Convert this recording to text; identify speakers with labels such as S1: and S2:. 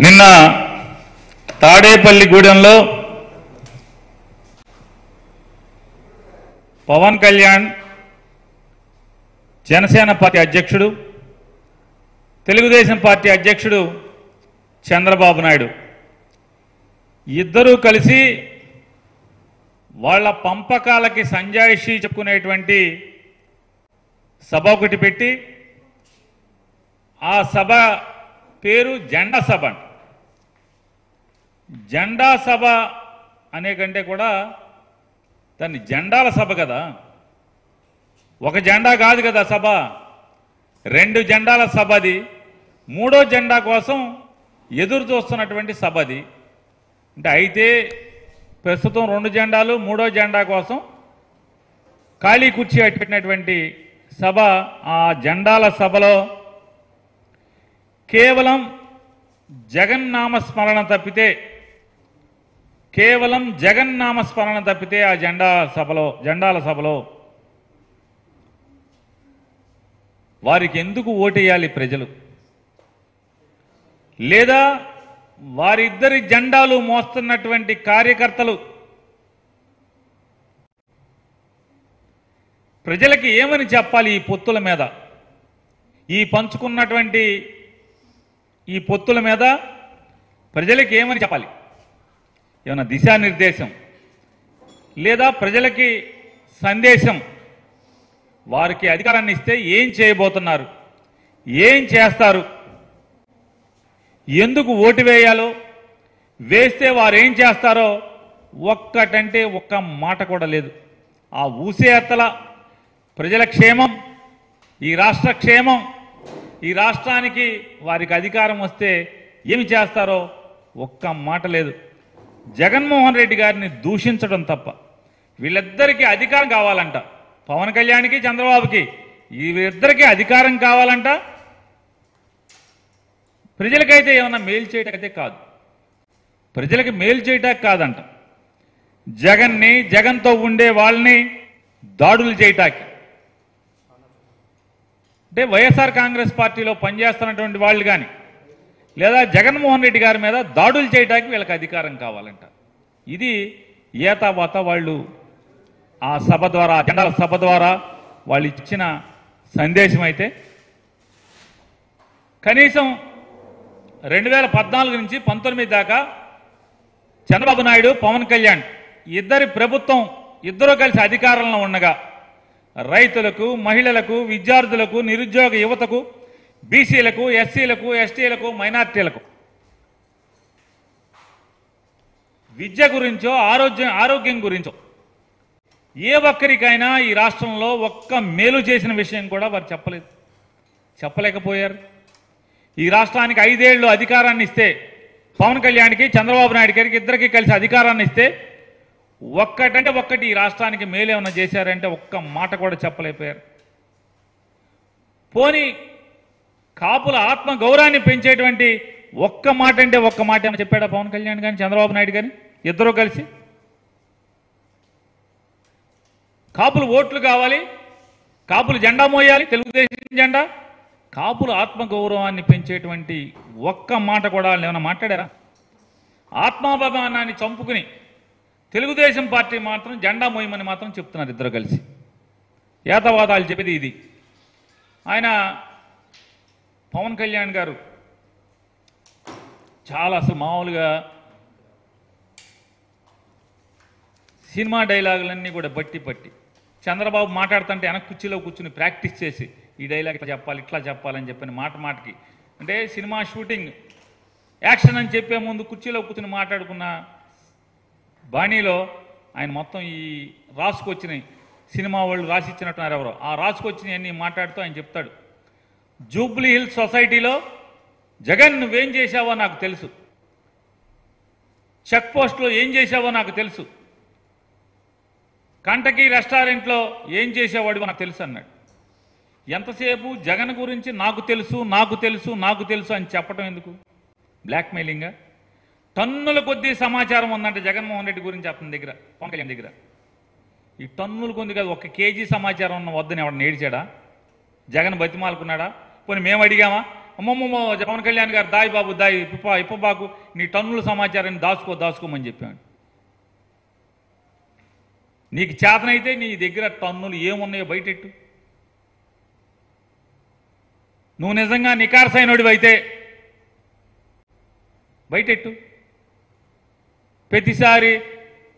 S1: నిన్న తాడేపల్లిగూడెంలో పవన్ కళ్యాణ్ జనసేన పార్టీ అధ్యక్షుడు, తెలుగుదేశం పార్టీ అధ్యక్షుడు చంద్రబాబు నాయుడు ఇద్దరూ కలిసి వాళ్ళ పంపకాలకి సంజాయిషి చెప్పుకునేటువంటి సభ ఒకటి పెట్టి, ఆ సభ పేరు జెండా సభ. జెండా సభ అనే కంటే కూడా దాన్ని జెండాల సభ కదా, ఒక జెండా కాదు కదా సభ, 2 జెండాల సభ అది. 3వ జెండా కోసం ఎదురు చూస్తున్నటువంటి సభ అది. అంటే అయితే ప్రస్తుతం 2 జెండాలు, 3వ జెండా కోసం ఖాళీ కుర్చీ పెట్టినటువంటి సభ. ఆ జెండాల సభలో కేవలం జగన్నామస్మరణ తప్పితే, కేవలం జగన్నామస్మరణ తప్పితే ఆ జెండాల సభలో వారికి ఎందుకు ఓటేయాలి ప్రజలు? లేదా వారిద్దరి జెండాలు మోస్తున్నటువంటి కార్యకర్తలు ప్రజలకి ఏమని చెప్పాలి? ఈ పొత్తుల మీద, ఈ పంచుకున్నటువంటి ఈ పొత్తుల మీద ప్రజలకి ఏమని చెప్పాలి? ఏమైనా దిశానిర్దేశం లేదా ప్రజలకి సందేశం? వారికి అధికారాన్ని ఇస్తే ఏం చేయబోతున్నారు, ఏం చేస్తారు, ఎందుకు ఓటు వేయాలో, వేస్తే వారు ఏం చేస్తారో ఒక్కటంటే ఒక్క మాట కూడా లేదు. ఆ ఊసే ఎత్తల ప్రజల క్షేమం, ఈ రాష్ట్ర క్షేమం, ఈ రాష్ట్రానికి వారికి అధికారం వస్తే ఏమి చేస్తారో ఒక్క మాట లేదు. జగన్మోహన్ రెడ్డి గారిని దూషించడం తప్ప. వీళ్ళిద్దరికీ అధికారం కావాలంట, పవన్ కళ్యాణ్కి చంద్రబాబుకి వీరిద్దరికీ అధికారం కావాలంట. ప్రజలకైతే ఏమన్నా మేలు చేయటకైతే కాదు, ప్రజలకి మేలు చేయటానికి కాదంట, జగన్ని, జగన్తో ఉండే వాళ్ళని దాడులు చేయటానికి. అంటే వైఎస్ఆర్ కాంగ్రెస్ పార్టీలో పనిచేస్తున్నటువంటి వాళ్ళు కానీ లేదా జగన్మోహన్ రెడ్డి గారి మీద దాడులు చేయడానికి వీళ్ళకి అధికారం కావాలంట. ఇది ఏతావాత వాళ్ళు ఆ సభ ద్వారా, జెండాల సభ ద్వారా వాళ్ళు ఇచ్చిన సందేశం. అయితే కనీసం 2014 నుంచి 19 దాకా చంద్రబాబు నాయుడు, పవన్ కళ్యాణ్ ఇద్దరి ప్రభుత్వం ఇద్దరూ కలిసి అధికారంలో ఉండగా రైతులకు, మహిళలకు, విద్యార్థులకు, నిరుద్యోగ యువతకు, బీసీలకు, ఎస్సీలకు, ఎస్టీలకు, మైనార్టీలకు విద్య గురించో ఆరోగ్యం గురించో ఏ ఒక్కరికైనా ఈ రాష్ట్రంలో ఒక్క మేలు చేసిన విషయం కూడా వారు చెప్పలేకపోయారు. ఈ రాష్ట్రానికి 5 ఏళ్ళు అధికారాన్ని ఇస్తే, పవన్ కళ్యాణ్కి, చంద్రబాబు నాయుడు గారికి ఇద్దరికి కలిసి అధికారాన్ని ఇస్తే ఒక్కటంటే ఒక్కటి ఈ రాష్ట్రానికి మేలు ఏమన్నా చేశారంటే ఒక్క మాట కూడా చెప్పలేకపోయారు. పోనీ కాపుల ఆత్మ గౌరవాన్ని పెంచేటువంటి ఒక్క మాట అంటే ఒక్క మాట ఏమైనా చెప్పాడా పవన్ కళ్యాణ్ కానీ, చంద్రబాబు నాయుడు కానీ ఇద్దరూ కలిసి? కాపులు ఓట్లు కావాలి, కాపులు జెండా మోయాలి, తెలుగుదేశం జెండా, కాపుల ఆత్మగౌరవాన్ని పెంచేటువంటి ఒక్క మాట కూడా వాళ్ళు ఏమైనా మాట్లాడారా? ఆత్మాభిమానాన్ని చంపుకుని తెలుగుదేశం పార్టీ మాత్రం జెండా మోయమని మాత్రం చెప్తున్నారు ఇద్దరు కలిసి. ఏతవాదాలు చెప్పేది ఇది. ఆయన పవన్ కళ్యాణ్ గారు చాలా అసలు మామూలుగా సినిమా డైలాగులన్నీ కూడా బట్టి చంద్రబాబు మాట్లాడుతుంటే వెనక కుర్చీలో కూర్చుని ప్రాక్టీస్ చేసి ఈ డైలాగ్ ఇట్లా చెప్పాలి, ఇట్లా చెప్పాలని చెప్పని మాటకి, అంటే సినిమా షూటింగ్ యాక్షన్ అని చెప్పే ముందు కుర్చీలో కూర్చుని మాట్లాడుకున్న బాణీలో ఆయన మొత్తం ఈ రాసుకొచ్చినాయి, సినిమా వాళ్ళు రాసిచ్చినట్టున్నారు ఎవరో, ఆ రాసుకొచ్చినవన్నీ మాట్లాడుతూ ఆయన చెప్తాడు, జూబ్లీ హిల్స్ సొసైటీలో జగన్ నువ్వేం చేశావో నాకు తెలుసు, చెక్ పోస్ట్లో ఏం చేశావో నాకు తెలుసు, కంటకి రెస్టారెంట్లో ఏం చేసేవాడివో నాకు తెలుసు అన్నాడు. ఎంతసేపు జగన్ గురించి నాకు తెలుసు అని చెప్పడం ఎందుకు? బ్లాక్మెయిలింగా? టన్నుల కొద్దీ సమాచారం ఉందంటే జగన్మోహన్ రెడ్డి గురించి అతని దగ్గర, పవన్ కళ్యాణ్ దగ్గర. ఈ టన్నుల కొద్ది కాదు, 1 కేజీ సమాచారం ఉన్న వద్దని ఎవడన్నా ఏడిచాడా? జగన్ బతిమాలుకున్నాడా? పోనీ మేము అడిగామా? అమ్మమ్మ పవన్ కళ్యాణ్ గారు దాయి బాబు దాయి ఇప్పబాకు నీ టన్నుల సమాచారాన్ని దాచుకోమని చెప్పాను. నీకు చేతనైతే నీ దగ్గర టన్నులు ఏమున్నాయో బయటెట్టు. నువ్వు నిజంగా నికార్సైనోడివి అయితే బయటెట్టు. ప్రతిసారి